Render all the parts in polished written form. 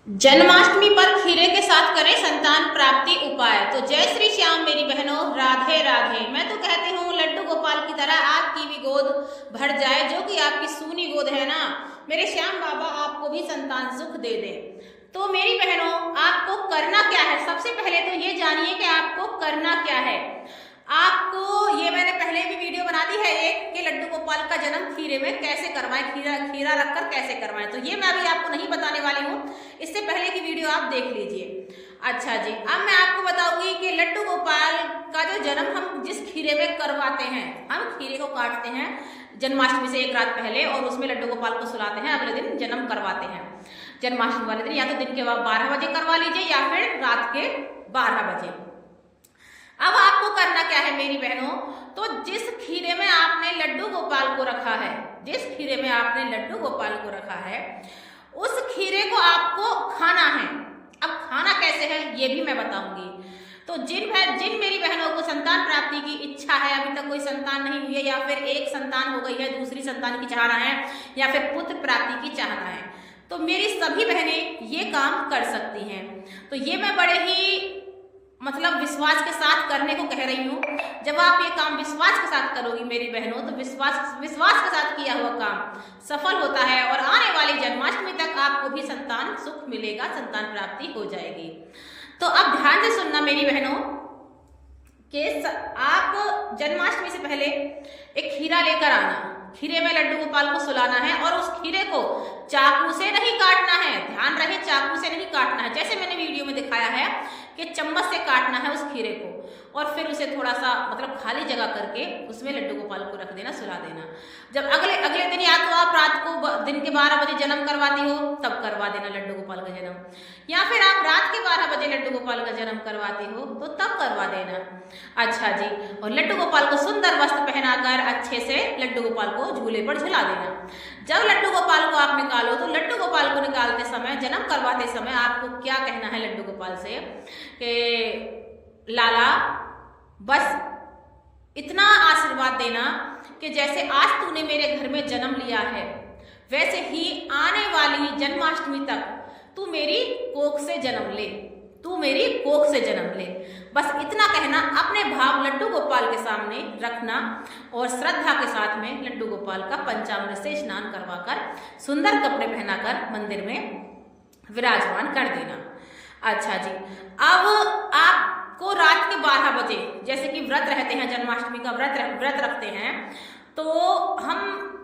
जन्माष्टमी पर खीरे के साथ करें संतान प्राप्ति उपाय। तो जय श्री श्याम मेरी बहनों, राधे राधे। मैं तो कहती हूँ लड्डू गोपाल की तरह आपकी भी गोद भर जाए, जो कि आपकी सूनी गोद है ना, मेरे श्याम बाबा आपको भी संतान सुख दे दे। तो मेरी बहनों, आपको करना क्या है? सबसे पहले तो ये जानिए कि आपको करना क्या है। आपको ये मैंने पहले भी वीडियो बना दी है एक कि लड्डू गोपाल का जन्म खीरे में कैसे करवाएं, खीरा रखकर कैसे करवाएं। तो ये मैं अभी आपको नहीं बताने वाली हूँ, इससे पहले की वीडियो आप देख लीजिए। अच्छा जी, अब मैं आपको बताऊंगी कि लड्डू गोपाल का जो जन्म हम जिस खीरे में करवाते हैं, हम खीरे को काटते हैं जन्माष्टमी से एक रात पहले और उसमें लड्डू गोपाल को सुलाते हैं, अगले दिन जन्म करवाते हैं। जन्माष्टमी वाले दिन या तो दिन के 12 बजे करवा लीजिए या फिर रात के 12 बजे। अब आपको करना क्या है मेरी बहनों, तो जिस खीरे में आपने लड्डू गोपाल को रखा है, जिस खीरे में आपने लड्डू गोपाल को रखा है, उस खीरे को आपको खाना है। अब खाना कैसे है ये भी मैं बताऊंगी। तो जिन मेरी बहनों को संतान प्राप्ति की इच्छा है, अभी तक कोई संतान नहीं हुई है या फिर एक संतान हो गई है, दूसरी संतान की चाहना है या फिर पुत्र प्राप्ति की चाहना है, तो मेरी सभी बहनें ये काम कर सकती हैं। तो ये मैं बड़े ही विश्वास के साथ करने को कह रही हूँ। जब आप ये काम विश्वास के साथ करोगी मेरी बहनों, तो विश्वास के साथ किया हुआ काम सफल होता है और आने वाली जन्माष्टमी तक आपको भी संतान सुख मिलेगा, संतान प्राप्ति हो जाएगी। तो अब ध्यान से सुनना मेरी बहनों कि आप जन्माष्टमी से पहले एक खीरा लेकर आना। खीरे में लड्डू गोपाल को सुलाना है और उस खीरे को चाकू से नहीं काटना है, ध्यान रहे, चाकू से नहीं काटना है। जैसे मैंने वीडियो में दिखाया है कि चम्मच से काटना है उस खीरे को और फिर उसे थोड़ा सा खाली जगह करके उसमें लड्डू गोपाल को रख देना, सुला देना। जब अगले दिन या तो आप रात को दिन के 12 बजे जन्म करवाती हो तब करवा देना लड्डू गोपाल का जन्म, या फिर आप रात के 12 बजे लड्डू गोपाल का जन्म करवाती हो तो तब करवा देना। अच्छा जी, और लड्डू गोपाल को सुंदर वस्त्र पहनाकर अच्छे से लड्डू गोपाल को झूले पर झुला देना। जब लड्डू गोपाल को आप निकालो तो लड्डू गोपाल को निकालते समय, जन्म करवाते समय आपको क्या कहना है लड्डू गोपाल से कि लाला बस इतना आशीर्वाद देना कि जैसे आज तूने मेरे घर में जन्म लिया है, वैसे ही आने वाली जन्माष्टमी तक तू मेरी कोख से जन्म ले, तू मेरी कोख से जन्म ले। बस इतना कहना, अपने भाव लड्डू गोपाल के सामने रखना और श्रद्धा के साथ में लड्डू गोपाल का पंचामृत से स्नान करवाकर सुंदर कपड़े पहनाकर मंदिर में विराजमान कर देना। अच्छा जी, अब आपको रात के 12 बजे, जैसे कि व्रत रहते हैं, जन्माष्टमी का व्रत रखते हैं, तो हम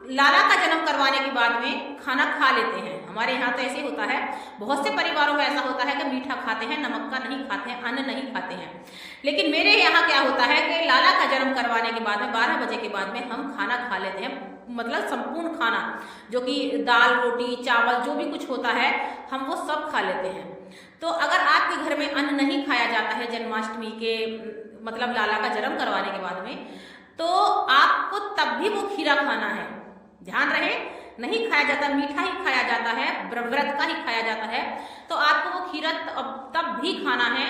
लाला का जन्म करवाने के बाद में खाना खा लेते हैं। हमारे यहाँ तो ऐसे होता है, बहुत से परिवारों में ऐसा होता है कि मीठा खाते हैं, नमक का नहीं खाते हैं, अन्न नहीं खाते हैं। लेकिन मेरे यहाँ क्या होता है कि लाला का जन्म करवाने के बाद में 12 बजे के बाद में हम खाना खा लेते हैं, संपूर्ण खाना, जो कि दाल रोटी चावल जो भी कुछ होता है हम वो सब खा लेते हैं। तो अगर आपके घर में अन्न नहीं खाया जाता है जन्माष्टमी के लाला का जन्म करवाने के बाद में, तो आपको तब भी वो खीरा खाना है। ध्यान रहे, नहीं खाया जाता, मीठा ही खाया जाता है, व्रत का ही खाया जाता है, तो आपको वो खीरा तब भी खाना है।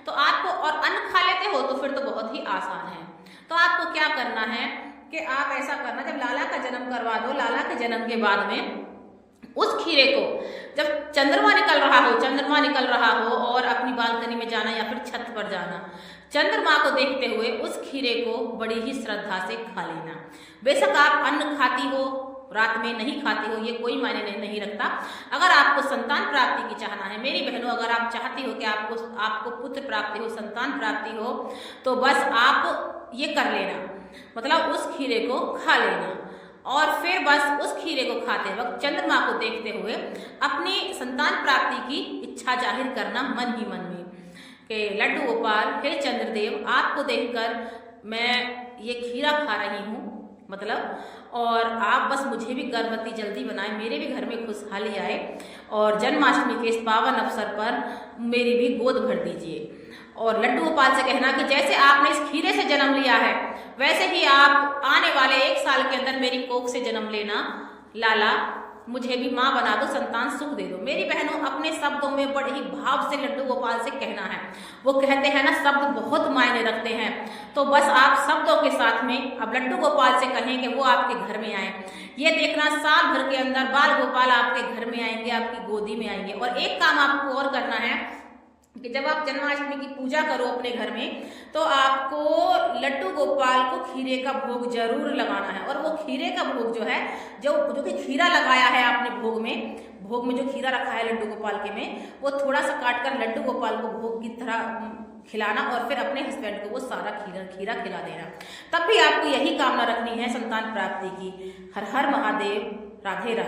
तो आपको, और अन्न खा लेते हो तो फिर तो बहुत ही आसान है। तो आपको क्या करना है कि आप ऐसा करना, जब लाला का जन्म करवा दो, लाला के जन्म के बाद में उस खीरे को, जब चंद्रमा निकल रहा हो और अपनी बालकनी में जाना या फिर छत पर जाना, चंद्रमा को देखते हुए उस खीरे को बड़ी ही श्रद्धा से खा लेना। बेशक आप अन्न खाती हो, रात में नहीं खाती हो, ये कोई मायने नहीं रखता। अगर आपको संतान प्राप्ति की चाहना है मेरी बहनों, अगर आप चाहती हो कि आपको पुत्र प्राप्ति हो, संतान प्राप्ति हो, तो बस आप ये कर लेना, उस खीरे को खा लेना और फिर बस उस खीरे को खाते वक्त चंद्रमा को देखते हुए अपनी संतान प्राप्ति की इच्छा जाहिर करना मन ही मन में कि लड्डू गोपाल, हे चंद्रदेव, आपको देखकर मैं ये खीरा खा रही हूँ, और आप बस मुझे भी गर्भवती जल्दी बनाए, मेरे भी घर में खुशहाली आए और जन्माष्टमी के इस पावन अवसर पर मेरी भी गोद भर दीजिए। और लड्डू गोपाल से कहना कि जैसे आपने इस खीरे से जन्म लिया है, वैसे ही आप आने वाले 1 साल के अंदर मेरी कोख से जन्म लेना। लाला, मुझे भी माँ बना दो, संतान सुख दे दो। मेरी बहनों, अपने शब्दों में बड़े ही भाव से लड्डू गोपाल से कहना है। वो कहते हैं ना, शब्द बहुत मायने रखते हैं। तो बस आप शब्दों के साथ में अब लड्डू गोपाल से कहें कि वो आपके घर में आए, ये देखना साल भर के अंदर बाल गोपाल आपके घर में आएंगे, आपकी गोदी में आएंगे। और एक काम आपको और करना है कि जब आप जन्माष्टमी की पूजा करो अपने घर में, तो आपको लड्डू गोपाल को खीरे का भोग जरूर लगाना है। और वो खीरे का भोग जो है, जो कि खीरा लगाया है आपने भोग में जो खीरा रखा है लड्डू गोपाल के में, वो थोड़ा सा काट कर लड्डू गोपाल को भोग की तरह खिलाना और फिर अपने हस्बैंड को वो सारा खीरा खिला देना। तब भी आपको यही कामना रखनी है संतान प्राप्ति की। हर हर महादेव। राधे राधे।